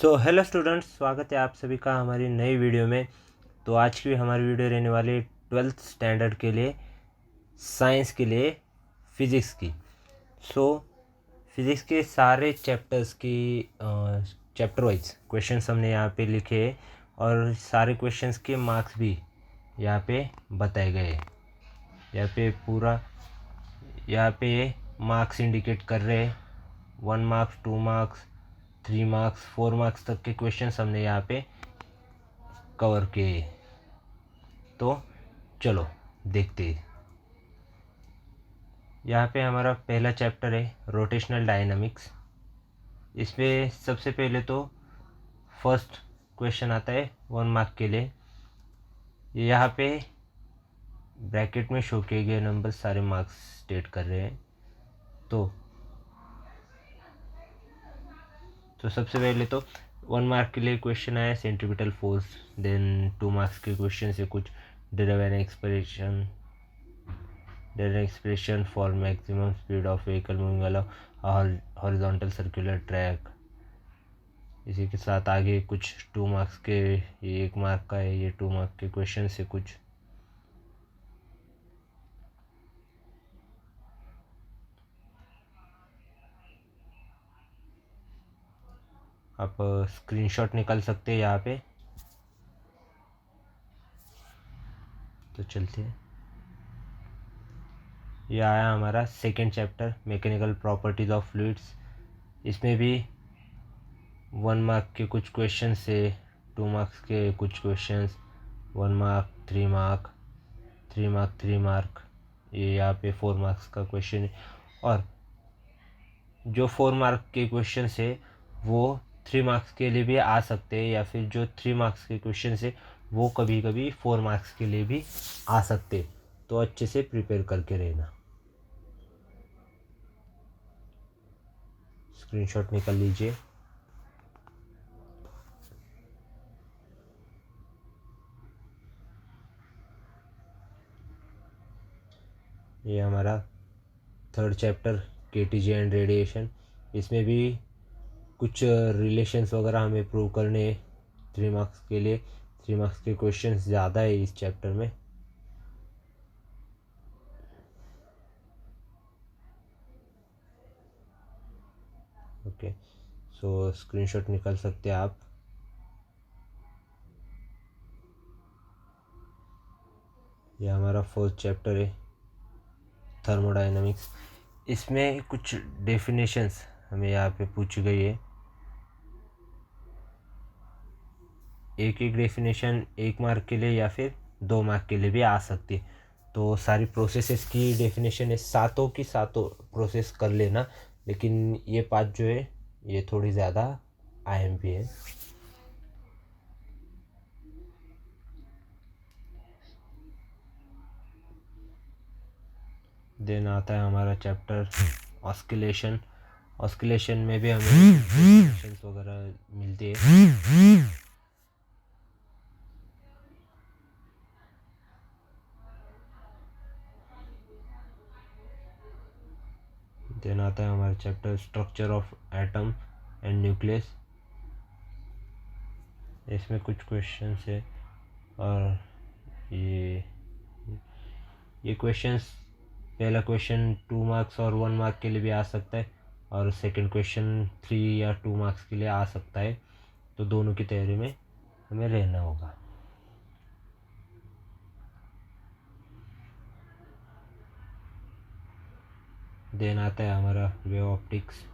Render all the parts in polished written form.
Hello students, स्वागत है आप सभी का हमारी नई वीडियो में। तो आज की हमारी वीडियो रहने वाली है 12th स्टैंडर्ड के लिए, साइंस के लिए, फिज़िक्स की। फिज़िक्स के सारे चैप्टर्स की चैप्टर वाइज क्वेश्चंस हमने यहाँ पे लिखे हैं और सारे क्वेश्चंस के मार्क्स भी यहाँ पे बताए गए हैं। यहाँ पे मार्क्स इंडिकेट कर रहे हैं 1 मार्क्स, 2 मार्क्स, 3 मार्क्स, 4 मार्क्स तक के क्वेश्चंस हमने यहाँ पे कवर किए। तो चलो देखते हैं। यहाँ पे हमारा पहला चैप्टर है रोटेशनल डायनामिक्स। इसमें सबसे पहले तो फर्स्ट क्वेश्चन आता है 1 मार्क के लिए। यहाँ पे ब्रैकेट में शो किए गए नंबर सारे मार्क्स स्टेट कर रहे हैं। तो सबसे पहले तो 1 मार्क के लिए क्वेश्चन आया सेंट्रीपिटल फोर्स। देन 2 मार्क्स के क्वेश्चन से कुछ derivative expression for maximum speed of vehicle moving along horizontal circular track. इसी के साथ आगे कुछ 2 मार्क्स के, ये 1 मार्क का है, ये 2 मार्क के क्वेश्चन से कुछ आप स्क्रीनशॉट निकाल सकते हैं यहाँ पे। तो चलते हैं। यह आया हमारा second chapter mechanical properties of fluids. इसमें भी 1 मार्क के कुछ क्वेश्चन से 2 मार्क्स के कुछ questions, 1 mark, 3 mark, 3 mark, 3 mark, ये यहाँ पे 4 मार्क्स का क्वेश्चन है। और जो 4 मार्क के क्वेश्चन है वो 3 मार्क्स के लिए भी आ सकते हैं, या फिर जो 3 मार्क्स के क्वेश्चन है वो कभी कभी 4 मार्क्स के लिए भी आ सकते। तो अच्छे से प्रिपेयर करके रहना। स्क्रीनशॉट निकाल लीजिए। ये हमारा थर्ड चैप्टर केटीजे एंड रेडिएशन। इसमें भी कुछ रिलेशंस वगैरह हमें प्रूव करने 3 मार्क्स के लिए। 3 मार्क्स के क्वेश्चंस ज़्यादा है इस चैप्टर में। ओके, सो स्क्रीनशॉट निकाल सकते हैं आप। यह हमारा फोर्थ चैप्टर है थर्मोडायनामिक्स। इसमें कुछ डेफिनेशंस हमें यहाँ पे पूछी गई है। एक एक डेफिनेशन 1 मार्क के लिए या फिर 2 मार्क के लिए भी आ सकती है। तो सारी प्रोसेसेस की डेफिनेशन है, सातों की सातों प्रोसेस कर लेना। लेकिन ये 5 जो है ये थोड़ी ज़्यादा IMP है। देन आता है हमारा चैप्टर ऑस्किलेशन। ऑस्किलेशन में भी हमें डेफिनेशंस वगैरह मिलती है। देन आता है हमारा chapter structure of atom and nucleus. इसमें कुछ क्वेश्चंस है और ये क्वेश्चंस, पहला क्वेश्चन 2 मार्क्स और 1 मार्क के लिए भी आ सकता है, और सेकंड क्वेश्चन 3 या 2 मार्क्स के लिए आ सकता है। तो दोनों की तैयारी में हमें रहना होगा। देन आता है हमारा वेव ऑप्टिक्स।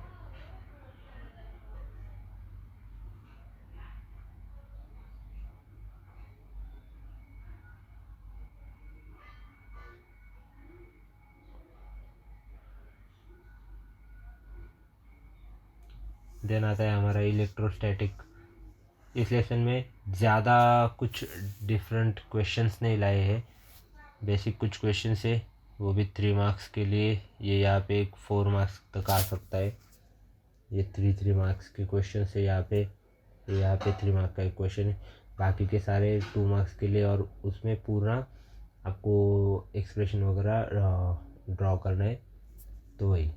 देन आता है हमारा इलेक्ट्रोस्टैटिक। इस लेसन में ज़्यादा कुछ डिफरेंट क्वेश्चंस नहीं लाए हैं, बेसिक कुछ क्वेश्चंस है, वो भी 3 मार्क्स के लिए। ये यहाँ पे 4 मार्क्स तक आ सकता है। ये 3 मार्क्स के क्वेश्चन है यहाँ पे 3 मार्क्स का एक क्वेश्चन है। बाकी के सारे 2 मार्क्स के लिए, और उसमें पूरा आपको एक्सप्रेशन वगैरह ड्रॉ करना है। तो वही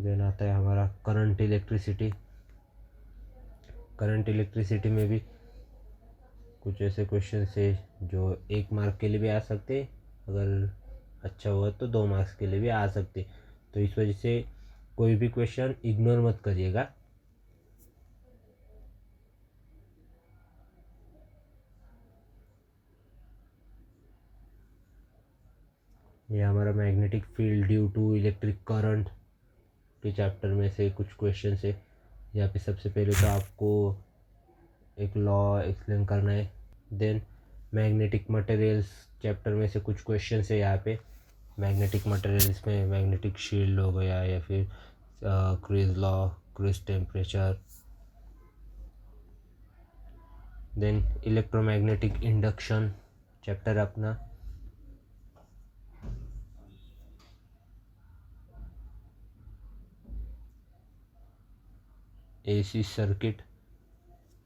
देन आता है हमारा करंट इलेक्ट्रिसिटी। करंट इलेक्ट्रिसिटी में भी कुछ ऐसे क्वेश्चन है जो 1 मार्क के लिए भी आ सकते, अगर अच्छा हुआ तो 2 मार्क्स के लिए भी आ सकते। तो इस वजह से कोई भी क्वेश्चन इग्नोर मत करिएगा। ये हमारा magnetic field due to electric current के चैप्टर में से कुछ क्वेश्चन है। यहाँ पे सबसे पहले तो आपको एक लॉ एक्सप्लेन करना है। देन मैग्नेटिक मटेरियल्स चैप्टर में से कुछ क्वेश्चन है। यहाँ पे मैग्नेटिक मटेरियल्स में मैग्नेटिक शील्ड हो गया या फिर Curie law, Curie temperature. Then electromagnetic induction chapter अपना। AC circuit.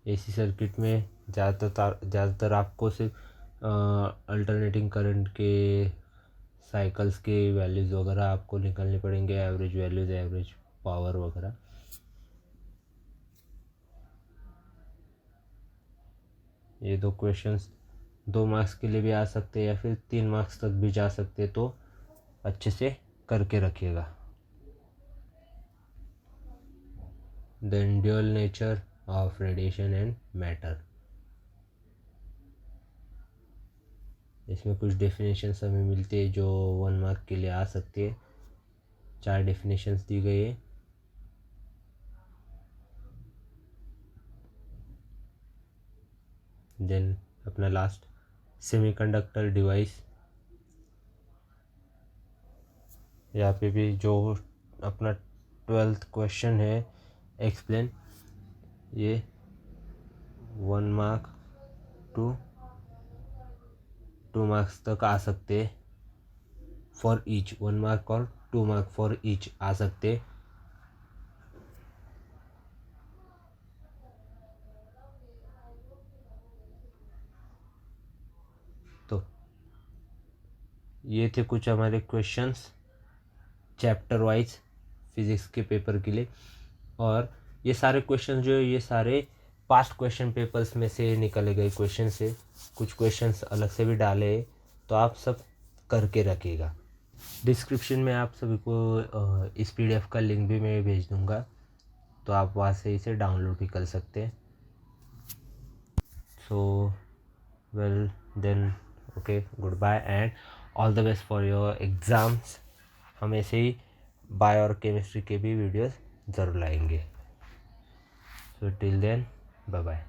एसी सर्किट में ज़्यादातर आपको सिर्फ अल्टरनेटिंग करंट के साइकिल्स के वैल्यूज़ वगैरह आपको निकालने पड़ेंगे, एवरेज वैल्यूज़, एवरेज पावर वगैरह। ये 2 क्वेश्चंस 2 मार्क्स के लिए भी आ सकते हैं या फिर 3 मार्क्स तक भी जा सकते, तो अच्छे से करके रखिएगा। Then dual nature of radiation and matter. इसमें कुछ डेफिनेशंस हमें मिलती है जो 1 मार्क के लिए आ सकती है। 4 डेफिनेशंस दी गई है। देन अपना लास्ट सेमीकंडक्टर डिवाइस। यहाँ पे भी जो अपना 12th क्वेश्चन है एक्सप्लेन, ये 1 मार्क टू 2 मार्क्स तक आ सकते फॉर ईच। 1 मार्क और 2 मार्क फॉर ईच आ सकते। तो ये थे कुछ हमारे क्वेश्चंस चैप्टर वाइज फिज़िक्स के पेपर के लिए। और ये सारे क्वेश्चन जो है ये सारे पास्ट क्वेश्चन पेपर्स में से निकले गए क्वेश्चन से। कुछ क्वेश्चंस अलग से भी डाले, तो आप सब करके रखिएगा। डिस्क्रिप्शन में आप सभी को इस पीडीएफ का लिंक भी मैं भेज दूंगा, तो आप वहाँ से इसे डाउनलोड भी कर सकते हैं। So well then okay, goodbye and all the best for your exams. हम ऐसे ही बायो और केमिस्ट्री के भी वीडियोस ज़रूर लाएंगे। So till then bye bye.